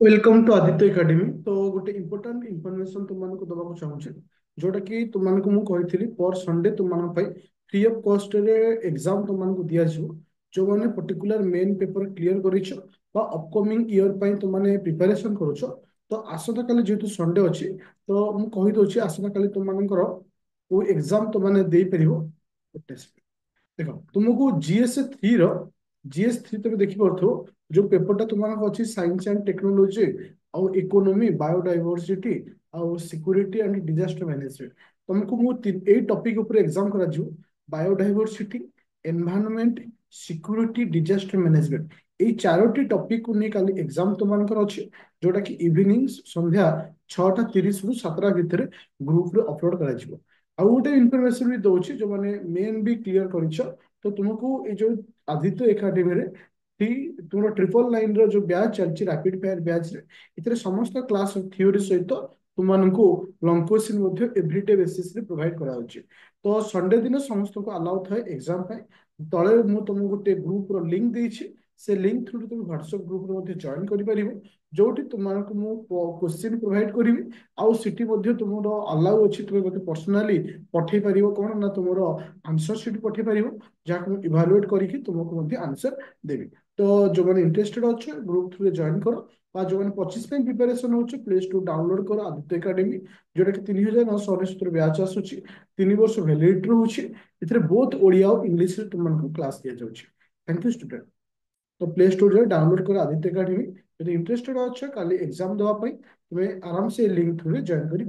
Welcome to Aditya academy. तो गोटे important information तुमको दबाक चाहूँगी, जोटा कि तुमको मु कही पर संडे तुम फ्री ऑफ कॉस्ट रे एग्जाम तुमको दिज्व। जो मैंने पर्टिकुलर मेन पेपर क्लियर कर अपकमिंग ईयर तुमने प्रिपेरेसन करुच। तो आसता काली जेहेतु संडे अच्छी, तो मुझे कहीदे आसता काली तुमर को एग्जाम तुमने दे पार। देख तुमको जीएस थ्री तुम देखिपो जो पेपरटा तुम अच्छी साइंस एंड टेक्नोलोजी आउ इकोनॉमी बायोडाइवर्सिटी आउ सिक्योरिटी एंड डिजास्टर मैनेजमेंट। तुमको मुझे टॉपिक ऊपर एग्जाम करा biodiversity, environment, security, disaster management. এই চারোটি টপিক को नहीं काली एग्जाम तुमको अच्छे, जोटा कि इवनिंग संध्या 6:30 रु 7टा भितर ग्रुप रे अपलोड करा। ଆଉ ଗୋଟେ ଇନଫର୍ମେସନ ବି ଦଉଛି ଯୋଉମାନେ ମେନ୍ ବି କ୍ଲିୟର କରିଛ। ତ ତୁମକୁ ଏଇ ଯୋଉ ଆଦିତ୍ୟ ଏକାଡେମୀରେ ତୁମର ଟ୍ରିପଲ 9 ର ଯୋଉ ବ୍ୟାଚ୍ ଚାଲିଛି ରାପିଡ ଫାୟାର ବ୍ୟାଚ୍ ରେ, ଏଥିରେ ସମସ୍ତ କ୍ଲାସ ଥିଓରି ସହିତ ତୁମମାନଙ୍କୁ ଲଙ୍ଗ କୋଶ୍ଚିନ୍ ମଧ୍ୟ ଏଭ୍ରିଡେ ବେସିସ୍ ରେ ପ୍ରୋଭାଇଡ କରାଯାଉଛି। ତ ସଣ୍ଡେ ଦିନ ସମସ୍ତଙ୍କୁ ଆଲାଉ ଥାଏ ଏକ୍ସାମ ପାଇଁ। ତଳେ ମୁଁ ତୁମକୁ ଗୋଟେ ଗ୍ରୁପ ର ଲିଙ୍କ ଦେଇଛି, ସେ ଲିଙ୍କ ଥ୍ରୁ ତୁମେ ହ୍ୱାଟ୍ସଆପ ଗ୍ରୁପରେ ମଧ୍ୟ ଜଏନ କରିପାରିବ, ଯୋଉଠି ତୁମକୁ ମୁଁ କୋଶ୍ଚିନ୍ ପ୍ରୋଭାଇଡ କରିବି। ଆଉ ସେଠି ମଧ୍ୟ ତୁମର ଆଲାଉ ଅଛି, ତୁମେ ମୋତେ ପର୍ସନାଲି ପଠେଇ ପାରିବ କଣ ନା ତୁମର ଆନ୍ସର ସିଟ୍ ପଠେଇ ପାରିବ, ଯାହାକୁ ମୁଁ ଇଭାଲୁଏଟ୍ କରିକି ତୁମକୁ ମଧ୍ୟ ଆନ୍ସର ଦେବି। ତ ଯୋଉମାନେ ଇଣ୍ଟରେଷ୍ଟେଡ ଅଛ ଗ୍ରୁପ ଥ୍ରୁରେ ଜଏନ୍ କର, ବା ଯୋଉମାନେ 25 ପାଇଁ ପ୍ରିପାରେସନ ହଉଛ ପ୍ଲେ ଷ୍ଟୋର ଡାଉନଲୋଡ କର ଆଦିତ୍ୟ ଏକାଡେମୀ, ଯୋଉଟା କି 3997 ବ୍ୟାଚ୍ ଆସୁଛି, 3 ବର୍ଷ ଭ୍ୟାଲିଡିଟି ରହୁଛି। ଏଥିରେ ବୋଥ ଓଡ଼ିଆ ଆଉ ଇଂଲିଶରେ ତୁମମାନଙ୍କୁ କ୍ଲାସ ଦିଆଯାଉଛି। Thank you student. तो प्ले स्टोर जाओ डाउनलोड करो आदित्य एकाडेमी। यदि इंटरेस्टेड अच्छे काली एग्जाम देवा तुम आराम से लिंक थ्रू जॉइन कर।